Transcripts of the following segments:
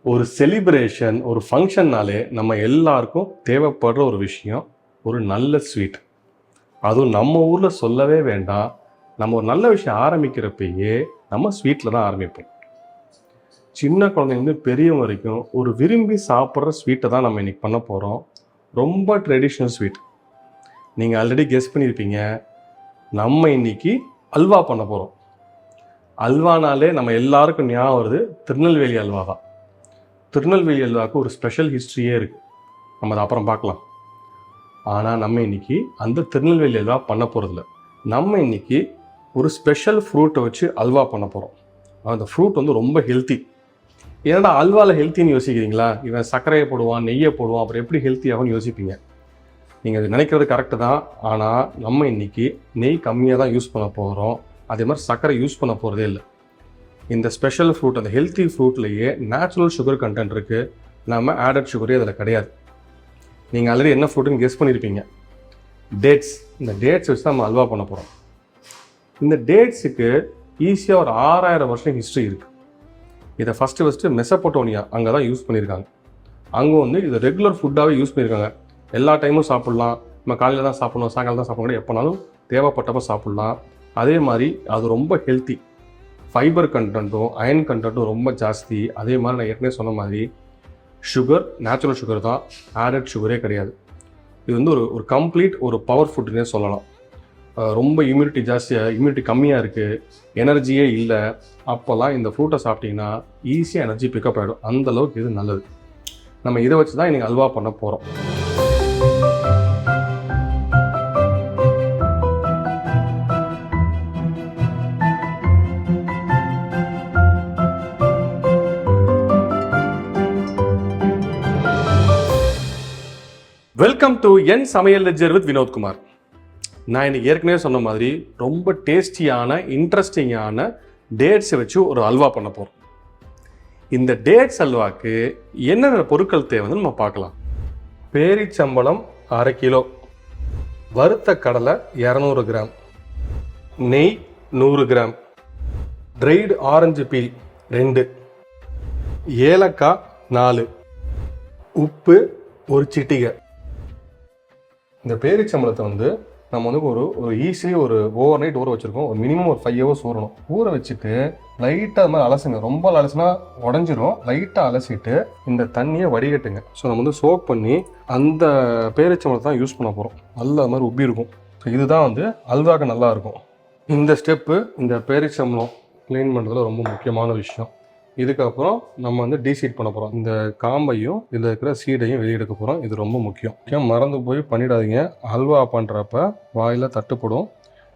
ஒரு செலிப்ரேஷன், ஒரு ஃபங்க்ஷன்னாலே நம்ம எல்லாருக்கும் தேவைப்படுற ஒரு விஷயம் ஒரு நல்ல ஸ்வீட். அதுவும் நம்ம ஊரில் சொல்லவே வேண்டாம். நம்ம ஒரு நல்ல விஷயம் ஆரம்பிக்கிறப்பயே நம்ம ஸ்வீட்டில் தான் ஆரம்பிப்போம். சின்ன குழந்தைங்க பெரியவங்க வரைக்கும் ஒரு விரும்பி சாப்பிட்ற ஸ்வீட்டை தான் நம்ம இன்றைக்கி பண்ண போகிறோம். ரொம்ப ட்ரெடிஷ்னல் ஸ்வீட். நீங்கள் ஆல்ரெடி கெஸ் பண்ணியிருப்பீங்க, நம்ம இன்றைக்கி அல்வா பண்ண போகிறோம். அல்வானாலே நம்ம எல்லாருக்கும் ஞாபகம் வருது திருநெல்வேலி அல்வா தான். திருநெல்வேலி அல்வாவுக்கு ஒரு ஸ்பெஷல் ஹிஸ்ட்ரியே இருக்குது. நம்ம அதை அப்புறம் பார்க்கலாம். ஆனால் நம்ம இன்றைக்கி அந்த திருநெல்வேலி அல்வா பண்ண போகிறதில்ல. நம்ம இன்றைக்கி ஒரு ஸ்பெஷல் ஃப்ரூட்டை வச்சு அல்வா பண்ண போகிறோம். அந்த ஃப்ரூட் ரொம்ப ரொம்ப ஹெல்த்தி. ஏன்னா அல்வாவில் ஹெல்த்தின்னு யோசிக்கிறீங்களா? இவன் சர்க்கரையை போடுவான், நெய்யை போடுவான், அப்புறம் எப்படி ஹெல்த்தி ஆகும்னு யோசிப்பீங்க. நீங்கள் அது நினைக்கிறது கரெக்டு தான். ஆனால் நம்ம இன்றைக்கி நெய் கம்மியாக தான் யூஸ் பண்ண போகிறோம். அதே மாதிரி சர்க்கரை யூஸ் பண்ண போகிறதே இல்லை. இந்த ஸ்பெஷல் ஃப்ரூட், அந்த ஹெல்த்தி ஃப்ரூட்லேயே நேச்சுரல் சுகர் கண்டென்ட் இருக்குது. நம்ம ஆடட் சுகரே அதில் கிடையாது. நீங்கள் ஆல்ரெடி என்ன ஃப்ரூட்டுன்னு கெஸ் பண்ணியிருப்பீங்க, டேட்ஸ். இந்த டேட்ஸ் வச்சு தான் நம்ம அல்வா பண்ண போகிறோம். இந்த டேட்ஸுக்கு ஈஸியாக ஒரு 6000 வருஷம் ஹிஸ்ட்ரி இருக்குது. இதை ஃபஸ்ட்டு மெசபடோனியா அங்கே தான் யூஸ் பண்ணியிருக்காங்க. அங்கே இதை ரெகுலர் ஃபுட்டாகவே யூஸ் பண்ணியிருக்காங்க. எல்லா டைமும் சாப்பிட்லாம். நம்ம காலையில் தான் சாப்பிட்ணும், சாயங்காலம் தான் சாப்பிடணும், எப்போனாலும் தேவைப்பட்டப்போ சாப்பிட்லாம். அதே மாதிரி அது ரொம்ப ஹெல்த்தி. ஃபைபர் கண்டென்ட்டும் அயன் கண்டென்ட்டும் ரொம்ப ஜாஸ்தி. அதே மாதிரி நான் ஏற்கனவே சொன்ன மாதிரி சுகர் நேச்சுரல் சுகர் தான், ஆடட் சுகரே கிடையாது. இது ஒரு கம்ப்ளீட் ஒரு பவர் ஃபுட்னே சொல்லலாம். ரொம்ப இம்யூனிட்டி கம்மியாக இருக்குது, எனர்ஜியே இல்லை. அப்போல்லாம் இந்த ஃப்ரூட்டை சாப்பிட்டிங்கன்னா ஈஸியாக எனர்ஜி பிக்கப் ஆகிடும். அந்தளவுக்கு இது நல்லது. நம்ம இதை வச்சு தான் இன்றைக்கி அல்வா பண்ண போகிறோம். வெல்கம் டு என் சமையல் லெஜர் வித் வினோத்குமார். நான் இன்னைக்கு ஏற்கனவே சொன்ன மாதிரி ரொம்ப டேஸ்டியான இன்ட்ரெஸ்டிங்கான டேட்ஸை வச்சு ஒரு அல்வா பண்ண போகிறோம். இந்த டேட்ஸ் அல்வாக்கு என்னென்ன பொருட்கள் தேவைன்னு நம்ம பார்க்கலாம். பேரிச்சம்பழம் 1/2 கிலோ, வறுத்த கடலை 200 கிராம், நெய் 100 கிராம், ட்ரைடு ஆரஞ்சு பீல் 2, ஏலக்காய் 4, உப்பு 1 சிட்டிகை. இந்த பேரிச்சம்பழத்தை நம்ம ஒரு ஈஸியாக ஒரு ஓவர் நைட் ஊற வச்சுருக்கோம். ஒரு மினிமம் ஒரு 5 ஹவர்ஸ் ஊறணும். ஊற வச்சுட்டு லைட்டாக அது மாதிரி அலசுங்க. ரொம்ப அலசுனா உடஞ்சிரும். லைட்டாக அலசிட்டு இந்த தண்ணியை வடிகட்டுங்க. ஸோ நம்ம சோக் பண்ணி அந்த பேரிச்சம்பழத்தை தான் யூஸ் பண்ண போகிறோம். நல்லா அது மாதிரி உப்பி இருக்கும். ஸோ இதுதான் அல்வாக்கு நல்லா இருக்கும். இந்த ஸ்டெப்பு, இந்த பேரிச்சம்பழம் க்ளீன் பண்ணுறதுல ரொம்ப முக்கியமான விஷயம். இதுக்கப்புறம் நம்ம டீசீட் பண்ண போகிறோம். இந்த காம்பையும் இதில் இருக்கிற சீடையும் வெளியெடுக்க போகிறோம். இது ரொம்ப முக்கியம். மறந்து போய் பண்ணிடாதீங்க. அல்வா பண்ணுறப்ப வாயில் தட்டுப்படும்.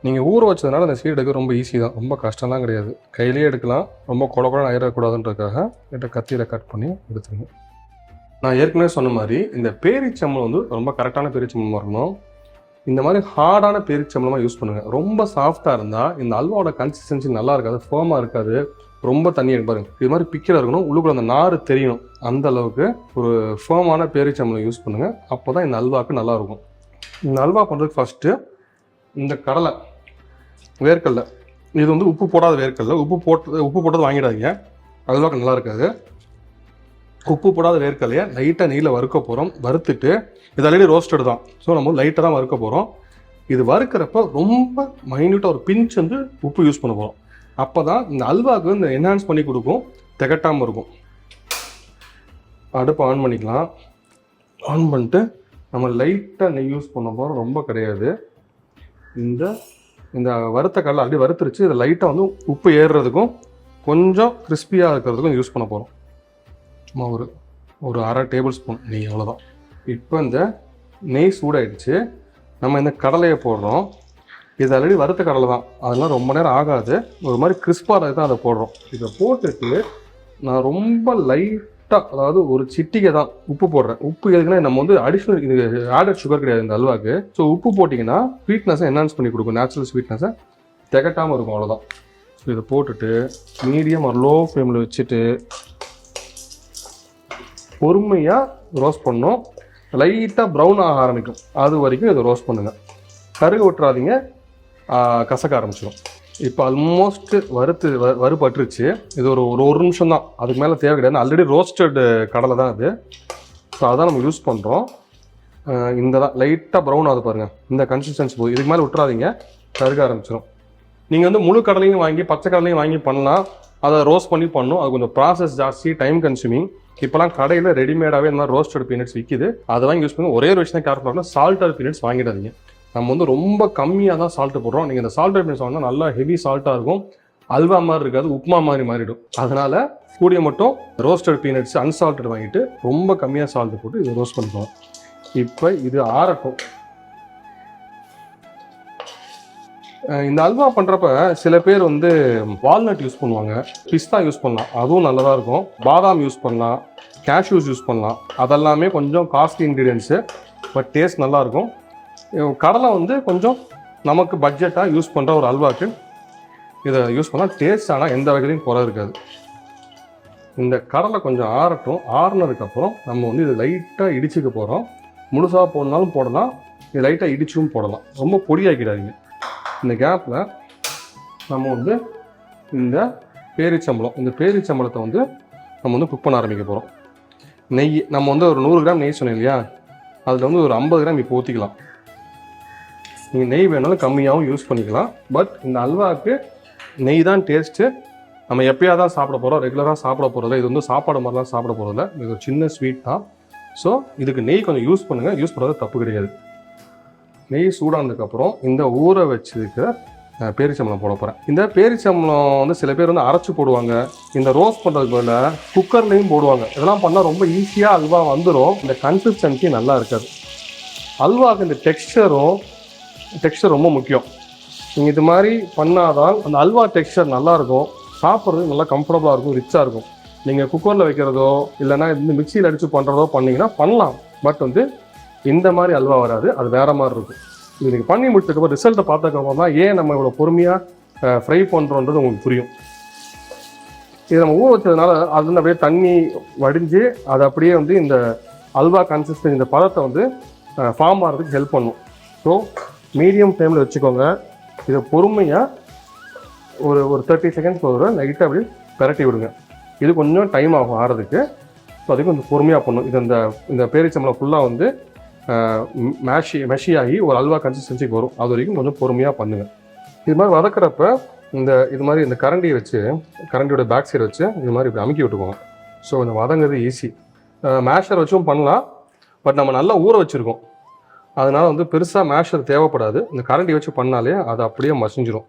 நீங்கள் ஊற வச்சதுனால அந்த சீடு எடுக்க ரொம்ப ஈஸி தான், ரொம்ப கஷ்டம்லாம் கிடையாது. கையிலேயே எடுக்கலாம். ரொம்ப குழப்பம் ஆயிடக்கூடாதுன்றதுக்காக கிட்ட கத்தியில் கட் பண்ணி எடுத்துருங்க. நான் ஏற்கனவே சொன்ன மாதிரி இந்த பேரிச்சம்பளம் ரொம்ப கரெக்டான பேரிச்சம்பளமாக இருக்கணும். இந்த மாதிரி ஹார்டான பேரிச்சம்பளமாக யூஸ் பண்ணுங்கள். ரொம்ப சாஃப்டாக இருந்தால் இந்த அல்வாவோட கன்சிஸ்டன்சி நல்லா இருக்காது, ஃபேமாக இருக்காது, ரொம்ப தண்ணி பாருங்க. இது மாதிரி பிக்கில் இருக்கணும். உள்ளுக்குள்ள அந்த நார் தெரியணும். அந்த அளவுக்கு ஒரு ஃபேமான பேரிச்சம்பளம் யூஸ் பண்ணுங்கள். அப்போ தான் இந்த அல்வாவுக்கு நல்லாயிருக்கும். இந்த அல்வா பண்ணுறதுக்கு ஃபஸ்ட்டு இந்த கடலை, வேர்க்கடலை, இது உப்பு போடாத வேர்க்கடலை. உப்பு போட்டது வாங்கிடாதீங்க, அல்வாக்கு நல்லா இருக்காது. உப்பு போடாத வேர்க்கடலையை லைட்டாக நெய்யில் வறுக்க போகிறோம். வறுத்துட்டு இது ஆல்ரெடி ரோஸ்டட் தான். ஸோ நம்ம லைட்டாக தான் வறுக்க போகிறோம். இது வறுக்கிறப்ப ரொம்ப மைன்யூட்டாக ஒரு பிஞ்ச் உப்பு யூஸ் பண்ண போகிறோம். அப்போ தான் இந்த அல்வாவுக்கு இந்த என்ஹான்ஸ் பண்ணி கொடுக்கும், திகட்டாமல் இருக்கும். அடுப்பை ஆன் பண்ணிக்கலாம். ஆன் பண்ணிட்டு நம்ம லைட்டாக நெய் யூஸ் பண்ண போகிறோம், ரொம்ப கிடையாது. இந்த வறுத்த கடலை அப்படியே வறுத்துருச்சு. இதை லைட்டாக உப்பு ஏறுறதுக்கும் கொஞ்சம் கிறிஸ்பியாக இருக்கிறதுக்கும் யூஸ் பண்ண போகிறோம். சும்மா ஒரு 1/2 டேபிள் ஸ்பூன் நெய், அவ்வளோதான். இப்போ இந்த நெய் சூடாயிடுச்சு. நம்ம இந்த கடலையை போடுறோம். இது ஆல்ரெடி வறுத்த கடலை தான், அதெல்லாம் ரொம்ப நேரம் ஆகாது. ஒரு மாதிரி கிறிஸ்பாக தான் அதை போடுறோம். இதை போட்டுட்டு நான் ரொம்ப லைட்டாக, அதாவது ஒரு சிட்டிகை தான் உப்பு போடுறேன். உப்பு எதுக்குன்னா நம்ம அடிஷ்னல், இது ஆடட் சுகர் கிடையாது இந்த அல்வாக்கு. ஸோ உப்பு போட்டிங்கன்னா ஸ்வீட்னஸை என்ஹான்ஸ் பண்ணி கொடுக்கும், நேச்சுரல் ஸ்வீட்னஸை திகட்டாமல் இருக்கும், அவ்வளோதான். ஸோ இதை போட்டுட்டு மீடியம் ஒரு லோ ஃப்ளேமில் வச்சுட்டு பொறுமையாக ரோஸ்ட் பண்ணணும். லைட்டாக ப்ரௌன் ஆக ஆரம்பிக்கும், அது வரைக்கும் இதை ரோஸ்ட் பண்ணுங்கள். கருகு விட்டுறாதீங்க, கசக்க ஆரம்பிச்சிடும். இப்போ ஆல்மோஸ்ட் வறுபட்டுருச்சு. இது ஒரு ஒரு நிமிஷம் தான், அதுக்கு மேலே தேவை கிடையாது. ஆல்ரெடி ரோஸ்டட் கடலை தான் அது. ஸோ அதான் நம்ம யூஸ் பண்ணுறோம். இந்த தான் லைட்டாக ப்ரௌன் ஆகுது பாருங்கள், இந்த கன்சிஸ்டன்சி போகுது. இதுக்கு மேலே விட்டுறாதீங்க, கருக ஆரம்பிச்சிடும். நீங்கள் வந்து முழு கடலையும் வாங்கி பச்சை கடலையும் வாங்கி பண்ணலாம், அதை ரோஸ்ட் பண்ணி பண்ணணும். அது கொஞ்சம் ப்ராசஸ் ஜாஸ்தி, டைம் கன்சூமிங். இப்போலாம் கடையில் ரெடிமேடாகவே இந்த மாதிரி ரோஸ்டட் பீனட்ஸ் விற்கிது, அதை வாங்கி யூஸ் பண்ணுங்க. ஒரே ஒரு விஷயம் கேர்ஃபுல்லாக இருக்கணும், சால்ட்டட் பீனட்ஸ் வாங்கிடாதீங்க. நம்ம வந்து ரொம்ப கம்மியாக தான் சால்ட்டு போடுறோம். நீங்கள் இந்த சால்ட்டட் பீனட்ஸ் வாங்கினா நல்லா ஹெவி சால்ட்டாக இருக்கும், அல்வா மாதிரி இருக்காது, உப்புமா மாதிரி மாறிடும். அதனால் கூடிய மட்டும் ரோஸ்டட் பீனட்ஸ் அன்சால்ட்டட் வாங்கிட்டு ரொம்ப கம்மியாக சால்ட்டு போட்டு இதை ரோஸ்ட் பண்ணுறோம். இப்போ இது ஆறட்டும். இந்த அல்வா பண்ணுறப்ப சில பேர் வந்து வால்நட் யூஸ் பண்ணுவாங்க, பிஸ்தா யூஸ் பண்ணலாம், அதுவும் நல்லதாக இருக்கும். பாதாம் யூஸ் பண்ணலாம், கேஷ்யூஸ் யூஸ் பண்ணலாம். அதெல்லாமே கொஞ்சம் காஸ்ட்லி இன்க்ரீடியன்ஸு, பட் டேஸ்ட் நல்லாயிருக்கும். கடலை வந்து கொஞ்சம் நமக்கு பட்ஜெட்டாக யூஸ் பண்ணுற ஒரு அல்வாக்கு இதை யூஸ் பண்ணால் டேஸ்ட், ஆனால் எந்த வகையிலையும் குறை இருக்காது. இந்த கடலை கொஞ்சம் ஆறட்டும். ஆறுனதுக்கப்புறம் நம்ம வந்து இதை லைட்டாக இடிச்சுக்க போகிறோம். முழுசாக போடனாலும் போடலாம், இது லைட்டாக இடிச்சும் போடலாம், ரொம்ப பொடியாக்கிடாதீங்க. இந்த கேப்பில் நம்ம வந்து இந்த பேரிச்சம்பளத்தை வந்து நம்ம வந்து குக் பண்ண ஆரம்பிக்க போகிறோம். நெய் நம்ம வந்து ஒரு 100 கிராம் நெய் சொன்னேன் இல்லையா, அதில் வந்து ஒரு 50 கிராம் இப்போ ஊற்றிக்கலாம். நீங்கள் நெய் வேணாலும் கம்மியாகவும் யூஸ் பண்ணிக்கலாம். பட் இந்த அல்வாவுக்கு நெய் தான் டேஸ்ட்டு. நம்ம எப்போயா தான் சாப்பிட போகிறோம், ரெகுலராக சாப்பிட போகிறதில்ல. இது வந்து சாப்பாடு மாதிரிலாம் சாப்பிட போகிறதில்ல, இது ஒரு சின்ன ஸ்வீட் தான். ஸோ இதுக்கு நெய் கொஞ்சம் யூஸ் பண்ணுங்கள், யூஸ் பண்ணுறது தப்பு கிடையாது. நெய் சூடானதுக்கப்புறம் இந்த ஊற வச்சுருக்கிற பேரிச்சம்பளம் போட போகிறேன். இந்த பேரிச்சம்பளம் வந்து சில பேர் வந்து அரைச்சி போடுவாங்க, இந்த ரோஸ்ட் பண்ணுறதுக்கு பதில் குக்கர்லேயும் போடுவாங்க. இதெல்லாம் பண்ணால் ரொம்ப ஈஸியாக அல்வா வந்துடும், இந்த கன்சிஸ்டன்சி நல்லா இருக்காது. அல்வாவுக்கு இந்த டெக்ஸ்டர் ரொம்ப முக்கியம். நீங்கள் இது மாதிரி பண்ணாதான் அந்த அல்வா டெக்ஸ்டர் நல்லாயிருக்கும், சாப்பிட்றதுக்கு நல்லா கம்ஃபர்டபுளாக இருக்கும், ரிச்சாக இருக்கும். நீங்கள் குக்கரில் வைக்கிறதோ இல்லைனா இந்த மிக்சியில் அடித்து பண்ணுறதோ பண்ணிங்கன்னா பண்ணலாம், பட் வந்து இந்த மாதிரி அல்வா வராது, அது வேறு மாதிரி இருக்கும். இது நீங்கள் பண்ணி முடிச்சதுக்கப்புறம் ரிசல்ட்டை பார்த்ததுக்கப்புறம் தான் ஏன் நம்ம இவ்வளோ பொறுமையாக ஃப்ரை பண்ணுறோன்றது உங்களுக்கு புரியும். இதை நம்ம ஊற வச்சதுனால அது வந்து அப்படியே தண்ணி வடிஞ்சு அது அப்படியே வந்து இந்த அல்வா கன்சிஸ்டன்சி, இந்த பதத்தை வந்து ஃபார்ம் ஆகிறதுக்கு ஹெல்ப் பண்ணும். ஸோ மீடியம் ஃப்ளேமில் வச்சுக்கோங்க. இதை பொறுமையாக ஒரு 30 செகண்ட்ஸ் ஒரு லைட்டாக அப்படி பரட்டி விடுங்க. இது கொஞ்சம் டைம் ஆகும் ஆகிறதுக்கு. ஸோ அதுக்கு கொஞ்சம் பொறுமையாக பண்ணணும். இது இந்த பேரிச்சம்பளம் ஃபுல்லாக வந்து மெஷி ஆகி ஒரு அல்வா கன்சிஸ்டன்சிக்கு வரும். அது வரைக்கும் கொஞ்சம் பொறுமையாக பண்ணுங்கள். இது மாதிரி வதக்கிறப்ப இது மாதிரி இந்த கரண்டியோட பேக் சைடு வச்சு இது மாதிரி இப்படி அமுக்கி விட்டுக்கோங்க. ஸோ இந்த வதங்கிறது ஈஸி. மேஷர் வச்சும் பண்ணலாம், பட் நம்ம நல்லா ஊற வச்சுருக்கோம், அதனால் வந்து பெருசாக மேஷர் தேவைப்படாது. இந்த கரண்டி வச்சு பண்ணாலே அது அப்படியே மசிஞ்சிடும்.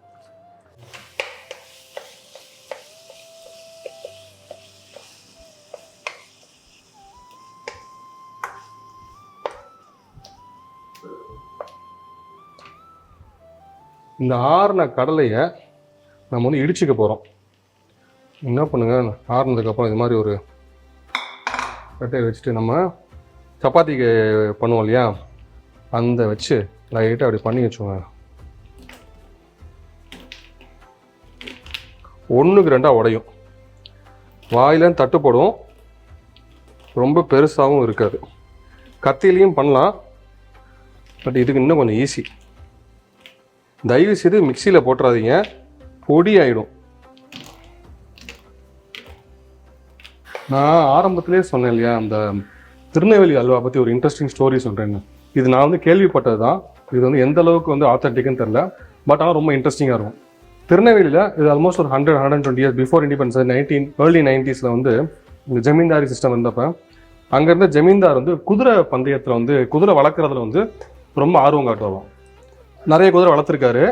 இந்த ஆறின கடலையை நம்ம வந்து இடிச்சுக்க போகிறோம். என்ன பண்ணுங்கள், ஆறுனதுக்கப்புறம் இது மாதிரி ஒரு கட்டையை வச்சுட்டு நம்ம சப்பாத்திக்கு பண்ணுவோம் இல்லையா, அந்த வச்சு லைட்டாக அப்படி பண்ணி வச்சுக்கோங்க. 1க்கு 2 உடையும், வாயிலும் தட்டுப்படும், ரொம்ப பெருசாகவும் இருக்காது. கத்திலையும் பண்ணலாம், பட் இதுக்கு இன்னும் கொஞ்சம் ஈஸி. தயவு செய்து மிக்சியில் போட்டுறாதீங்க, பொடி ஆகிடும். நான் ஆரம்பத்திலே சொன்னேன் இல்லையா, அந்த திருநெல்வேலி அல்வா பற்றி ஒரு இன்ட்ரெஸ்டிங் ஸ்டோரி சொல்கிறேன்னு. இது நான் வந்து கேள்விப்பட்டது தான். இது வந்து எந்த அளவுக்கு வந்து ஆத்தென்டிக்குன்னு தெரில, பட் ஆனால் ரொம்ப இன்ட்ரெஸ்டிங்காக இருக்கும். திருநெல்வேலியில் இது ஆல்மோஸ்ட் ஒரு 100-120 years before independence, early 90s வந்து இந்த ஜமீன்தாரி சிஸ்டம் இருந்தப்போ அங்கேருந்த ஜமீன்தார் வந்து குதிரை பந்தயத்தில் வந்து குதிரை வளர்க்குறதுல வந்து ரொம்ப ஆர்வம் காட்டுவாங்க. நிறைய குதிரை வளர்த்துருக்காரு.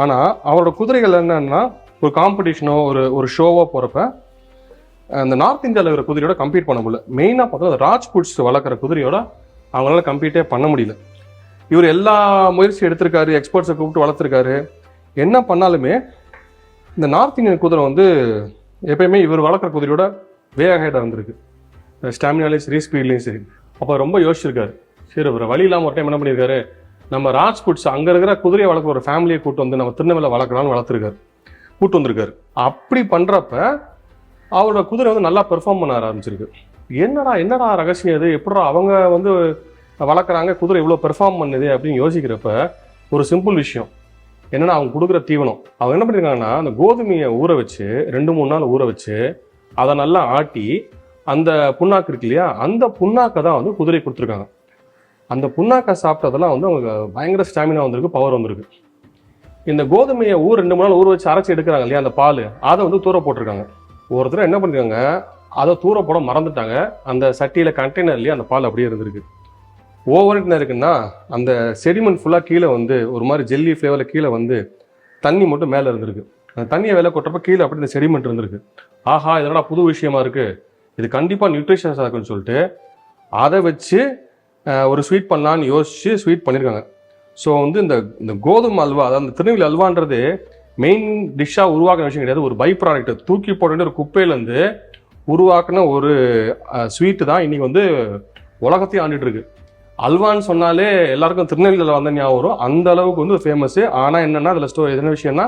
ஆனால் அவரோட குதிரைகள் என்னன்னா ஒரு காம்படிஷனோ ஒரு ஷோவோ போகிறப்ப அந்த நார்த் இந்தியாவில் இருக்கிற குதிரையோட கம்பீட் பண்ண முடியல. மெயினாக பார்த்தா ராஜ்புட்ஸ் வளர்க்குற குதிரையோட அவங்களால கம்பீட்டே பண்ண முடியல. இவர் எல்லா முயற்சி எடுத்திருக்காரு, எக்ஸ்பர்ட்ஸை கூப்பிட்டு வளர்த்துருக்காரு. என்ன பண்ணாலுமே இந்த நார்த் இந்தியன் குதிரை வந்து எப்பயுமே இவர் வளர்க்குற குதிரையோட வேகஹெட்டாக இருந்திருக்கு, ஸ்டாமினாலையும் சரி ஸ்பீட்லேயும் சரி. அப்போ ரொம்ப யோசிச்சிருக்காரு, சரி ஒரு வழி இல்லாமல் ஒரு டைம் என்ன பண்ணியிருக்காரு, நம்ம ராஜ்புட்ஸ் அங்கே இருக்கிற குதிரையை வளர்க்குற ஒரு ஃபேமிலியை கூட்டு வந்து நம்ம திருநெல்வேலியில் வளர்க்கலாம்னு கூட்டு வந்திருக்காரு. அப்படி பண்ணுறப்ப அவரோட குதிரை வந்து நல்லா பெர்ஃபார்ம் பண்ண ஆரம்பிச்சிருக்கு. என்னடா ரகசியம் இது, எப்படா அவங்க வந்து வளர்க்குறாங்க, குதிரை இவ்வளோ பெர்ஃபார்ம் பண்ணுது அப்படின்னு யோசிக்கிறப்ப ஒரு சிம்பிள் விஷயம், என்னன்னா அவங்க கொடுக்குற தீவனம். அவங்க என்ன பண்ணியிருக்காங்கன்னா அந்த கோதுமையை ஊற வச்சு 2-3 நாள் ஊற வச்சு அதை நல்லா ஆட்டி அந்த புண்ணாக்கு இருக்கு இல்லையா, அந்த புண்ணாக்கை தான் வந்து குதிரை கொடுத்துருக்காங்க. அந்த புண்ணாக்கை சாப்பிட்டதெல்லாம் வந்து அவங்க பயங்கர ஸ்டாமினா வந்திருக்கு, பவர் வந்திருக்கு. இந்த கோதுமையை 2-3 நாள் ஊற வச்சு அரைச்சி எடுக்கிறாங்க இல்லையா அந்த பால், அதை வந்து தூர போட்டிருக்காங்க. ஒருத்தர் என்ன பண்ணிருக்காங்க, அதை தூர போட மறந்துட்டாங்க. அந்த சட்டியில் கண்டெய்னர்லேயே அந்த பால் அப்படியே இருந்திருக்கு. ஓவர் என்ன இருக்குன்னா அந்த செடிமெண்ட் ஃபுல்லாக கீழே வந்து ஒரு மாதிரி ஜெல்லி ஃப்ளேவரில் கீழே வந்து தண்ணி மட்டும் மேலே இருந்திருக்கு. அந்த தண்ணியை வேலை கொட்டுறப்ப கீழே அப்படி இந்த செடிமெண்ட் இருந்திருக்கு. ஆஹா, இதெல்லாம் புது விஷயமா இருக்குது, இது கண்டிப்பாக நியூட்ரிஷியஸாக இருக்குன்னு சொல்லிட்டு அதை வச்சு ஒரு ஸ்வீட் பண்ணலான்னு யோசிச்சு ஸ்வீட் பண்ணியிருக்காங்க. ஸோ வந்து இந்த கோதுமை அல்வா, அதாவது அந்த திருநெல்வேலி அல்வான்றது மெயின் டிஷ்ஷாக உருவாக்கின விஷயம் கிடையாது. ஒரு பை ப்ராடக்ட், தூக்கி போட வேண்டிய ஒரு குப்பையிலேருந்து உருவாக்கின ஒரு ஸ்வீட்டு தான் இன்னைக்கு வந்து உலகத்தையும் ஆண்டுட்டு இருக்கு. அல்வான்னு சொன்னாலே எல்லாருக்கும் திருநெல்வேலி அல்வா வந்து ஞாபகம் வரும். அந்த அளவுக்கு வந்து ஃபேமஸ். ஆனால் என்னன்னா அதில் என்ன விஷயம்னா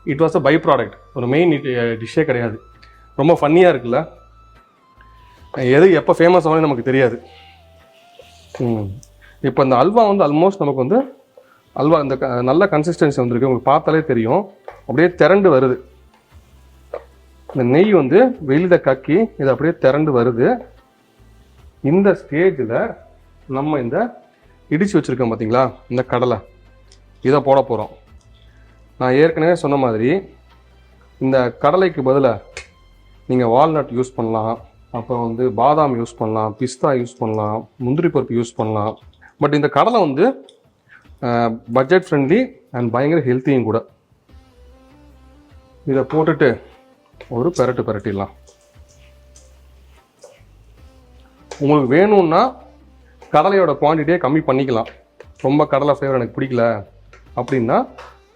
it was a byproduct, ஒரு மெயின் டிஷ்ஷே கிடையாது. ரொம்ப ஃபன்னியாக இருக்குல்ல, எது எப்போ ஃபேமஸ் ஆகும்னு நமக்கு தெரியாது. இப்போ இந்த அல்வா வந்து ஆல்மோஸ்ட் நமக்கு வந்து அல்வா இந்த நல்ல கன்சிஸ்டன்சி வந்துருக்கு, உங்களுக்கு பார்த்தாலே தெரியும். அப்படியே திரண்டு வருது. இந்த நெய் வந்து வெளியில் கக்கி இது அப்படியே திரண்டு வருது. இந்த ஸ்டேஜில் நம்ம இந்த இடித்து வச்சுருக்கோம் பார்த்தீங்களா இந்த கடலை, இதை போட போகிறோம். நான் ஏற்கனவே சொன்ன மாதிரி இந்த கடலைக்கு பதிலாக நீங்கள் வால்நட் யூஸ் பண்ணலாம், அப்புறம் வந்து பாதாம் யூஸ் பண்ணலாம், பிஸ்தா யூஸ் பண்ணலாம், முந்திரி பருப்பு யூஸ் பண்ணலாம். பட் இந்த கடலை வந்து பட்ஜெட் ஃப்ரெண்ட்லி அண்ட் பயங்கர ஹெல்த்தியும் கூட. இதை போட்டுட்டு ஒரு பெரட்டிடலாம். உங்களுக்கு வேணும்னா கடலையோட குவான்டிட்டியை கம்மி பண்ணிக்கலாம். ரொம்ப கடலை ஃப்ளேவர் எனக்கு பிடிக்கல அப்படின்னா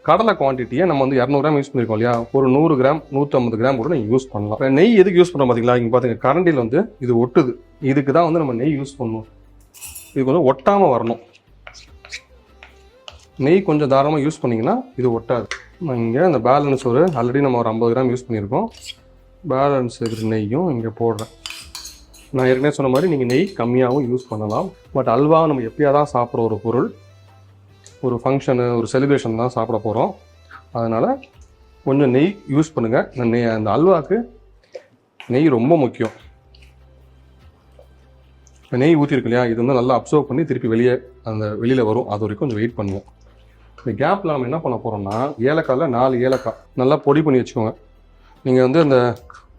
கடலை குவான்டிட்டியை நம்ம வந்து 200 கிராம் யூஸ் பண்ணியிருக்கோம் இல்லையா, ஒரு 100 கிராம் 150 கிராம் கூட நீங்கள் யூஸ் பண்ணலாம். நெய் எதுக்கு யூஸ் பண்ணுறோம் பார்த்தீங்களா, இங்கே பார்த்துங்க கரண்டியில் வந்து இது ஒட்டுது. இதுக்கு தான் வந்து நம்ம நெய் யூஸ் பண்ணணும். இதுக்கு வந்து ஒட்டாமல் வரணும். நெய் கொஞ்சம் தாராளமாக யூஸ் பண்ணிங்கன்னா இது ஒட்டாது. இங்கே இந்த பேலன்ஸ் ஆல்ரெடி நம்ம ஒரு 50 கிராம் யூஸ் பண்ணியிருக்கோம். பேலன்ஸ் இருக்கிற நெய்யும் இங்கே போடுறேன். நான் ஏற்கனவே சொன்ன மாதிரி நீங்கள் நெய் கம்மியாகவும் யூஸ் பண்ணலாம். பட் அல்வா நம்ம எப்படியா தான் சாப்பிட்ற ஒரு பொருள், ஒரு ஃபங்க்ஷனு ஒரு செலிப்ரேஷன் தான் சாப்பிட போகிறோம். அதனால் கொஞ்சம் நெய் யூஸ் பண்ணுங்கள். அந்த அல்வாவுக்கு நெய் ரொம்ப முக்கியம். இப்போ நெய் ஊற்றிருக்கு இல்லையா, இது வந்து நல்லா அப்சர்வ் பண்ணி திருப்பி வெளியில் வரும். அது வரைக்கும் கொஞ்சம் வெயிட் பண்ணுவோம். இந்த கேப்பில் நம்ம என்ன பண்ண போகிறோம்னா ஏலக்காயில் 4 ஏலக்காய் நல்லா பொடி பண்ணி வச்சுக்கோங்க. நீங்கள் வந்து அந்த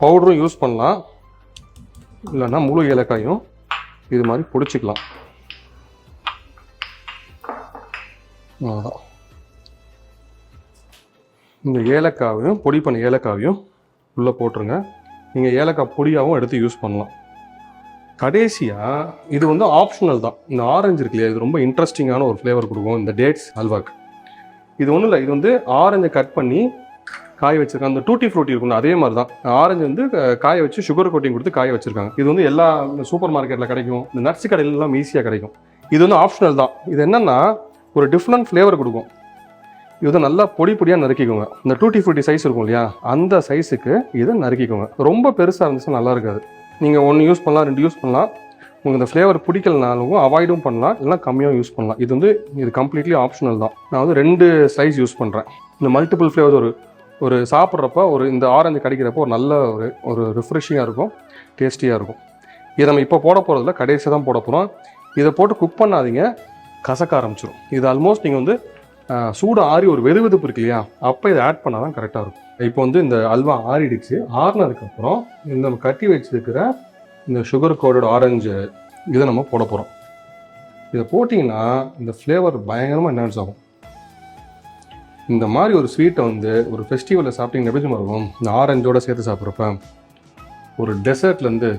பவுடரும் யூஸ் பண்ணலாம், இல்லைன்னா முழு ஏலக்காயும் இது மாதிரி பொடிச்சிக்கலாம். அவ்வளோதான். இந்த ஏலக்காவையும் பொடி பண்ண ஏலக்காவையும் உள்ளே போட்டுருங்க. நீங்கள் ஏலக்காய் பொடியாகவும் எடுத்து யூஸ் பண்ணலாம். கடைசியாக இது வந்து ஆப்ஷனல் தான். இந்த ஆரஞ்சு இருக்கு இல்லையா, இது ரொம்ப இன்ட்ரெஸ்டிங்கான ஒரு ஃப்ளேவர் கொடுக்கும் இந்த டேட்ஸ் அல்வாக்கு. இது ஒன்றும் இல்லை, இது வந்து ஆரஞ்சை கட் பண்ணி காய வச்சுருக்காங்க. அந்த டூட்டி ஃப்ரூட்டி இருக்குன்னு அதே மாதிரி தான் ஆரஞ்சு வந்து காய வச்சு சுகர் கோட்டிங் கொடுத்து காய வச்சுருக்காங்க. இது வந்து எல்லா சூப்பர் மார்க்கெட்டில் கிடைக்கும், இந்த நட்ஸ் கடையிலலாம் ஈஸியாக கிடைக்கும். இது வந்து ஆப்ஷனல் தான். இது என்னென்னா ஒரு டிஃப்ரெண்ட் ஃப்ளேவர் கொடுக்கும். இது வந்து நல்லா பொடியாக நறுக்கிக்கோங்க. இந்த டூட்டி ஃப்ரூட்டி சைஸ் இருக்கும் இல்லையா, அந்த சைஸுக்கு இதை நறுக்கிக்கோங்க. ரொம்ப பெருசாக இருந்துச்சுன்னா நல்லா இருக்காது. நீங்கள் 1 யூஸ் பண்ணலாம், 2 யூஸ் பண்ணலாம். உங்களுக்கு இந்த ஃப்ளேவர் பிடிக்கலனாலும் அவாய்டும் பண்ணலாம், இல்லைனா கம்மியாக யூஸ் பண்ணலாம். இது கம்ப்ளீட்லி ஆப்ஷனல் தான். நான் வந்து 2 ஸ்லைஸ் யூஸ் பண்ணுறேன். இந்த மல்டிபிள் ஃப்ளேவர் ஒரு சாப்பிட்றப்ப இந்த ஆரஞ்சு கடிக்கிறப்போ ஒரு நல்ல ஒரு ரிஃப்ரெஷிங்காக இருக்கும், டேஸ்டியாக இருக்கும். இதை நம்ம இப்போ போட போகிறதில்ல, கடைசியாக தான் போட போகிறோம். இதை போட்டு குக் பண்ணாதீங்க, கசக்க ஆரம்பிச்சிடும். இது ஆல்மோஸ்ட் நீங்கள் வந்து சூடு ஆறி ஒரு வெதுவெதுப்பு இருக்கு இல்லையா, அப்போ இதை ஆட் பண்ணால் தான் கரெக்டாக இருக்கும். இப்போ வந்து இந்த அல்வா ஆறிடுச்சு. ஆறினதுக்கப்புறம் இந்த கட்டி வச்சுருக்கிற இந்த சுகர் கோடட் ஆரஞ்சு இதை நம்ம போட போகிறோம். இதை போட்டிங்கன்னா இந்த ஃப்ளேவர் பயங்கரமாக என்ஹான்ஸ் ஆகும். இந்த மாதிரி ஒரு ஸ்வீட்டை வந்து ஒரு ஃபெஸ்டிவலில் சாப்பிட்டீங்கன்னா எப்படி இருக்கும், இந்த ஆரஞ்சோடு சேர்த்து சாப்பிட்றப்ப ஒரு டெசர்ட்லேருந்து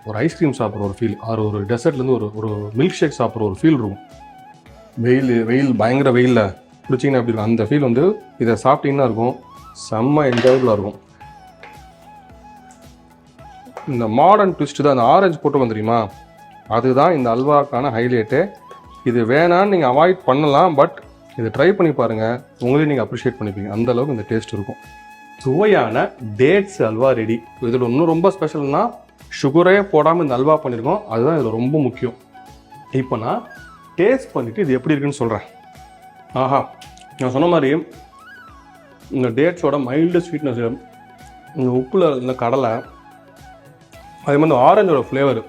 ஒரு ஐஸ்கிரீம் சாப்பிட்ற ஒரு ஃபீல், ஒரு டெசர்ட்லேருந்து ஒரு மில்க் ஷேக் சாப்பிட்ற ஒரு ஃபீல் இருக்கும். வெயில் பயங்கர வெயிலில் குடிச்சிங்கன்னா எப்படி இருக்கும் அந்த ஃபீல் வந்து இதை சாப்பிட்டிங்கன்னா இருக்கும். செம்ம என்ஜாயபுளாக இருக்கும். இந்த மாடர்ன் ட்விஸ்ட்டு தான், இந்த ஆரஞ்சு போட்டு வந்துடுமா, அதுதான் இந்த அல்வாக்கான ஹைலைட்டு. இது வேணான்னு நீங்கள் அவாய்ட் பண்ணலாம், பட் இதை ட்ரை பண்ணி பாருங்கள், உங்களையும் நீங்கள் அப்ரிஷியேட் பண்ணிப்பீங்க. அந்தளவுக்கு இந்த டேஸ்ட் இருக்கும். சுவையான டேட்ஸ் அல்வா ரெடி. இதில் இன்னும் ரொம்ப ஸ்பெஷல்னால் சுகரே போடாமல் இந்த அல்வா பண்ணியிருக்கோம், அதுதான் இதில் ரொம்ப முக்கியம். இப்போ நான் டேஸ்ட் பண்ணிவிட்டு இது எப்படி இருக்குன்னு சொல்கிறேன். ஆஹா, நான் சொன்ன மாதிரி இந்த டேட்ஸோட மைல்டு ஸ்வீட்னஸ், இந்த உப்பில் இந்த கடலை, அதே மாதிரி இந்த ஆரஞ்சோட ஃப்ளேவர்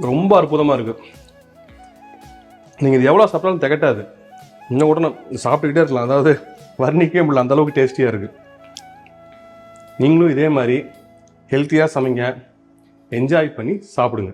ரொம்ப அற்புதமாக இருக்குது. நீங்கள் இது எவ்வளோ சாப்பிட்டாலும் திகட்டாது. இன்னும் கூட நான் சாப்பிட்டுக்கிட்டே இருக்கலாம். அதாவது வர்ணிக்கவே முடியல, அந்தளவுக்கு டேஸ்டியாக இருக்குது. நீங்களும் இதே மாதிரி ஹெல்த்தியாக சமைங்க, என்ஜாய் பண்ணி சாப்பிடுங்க.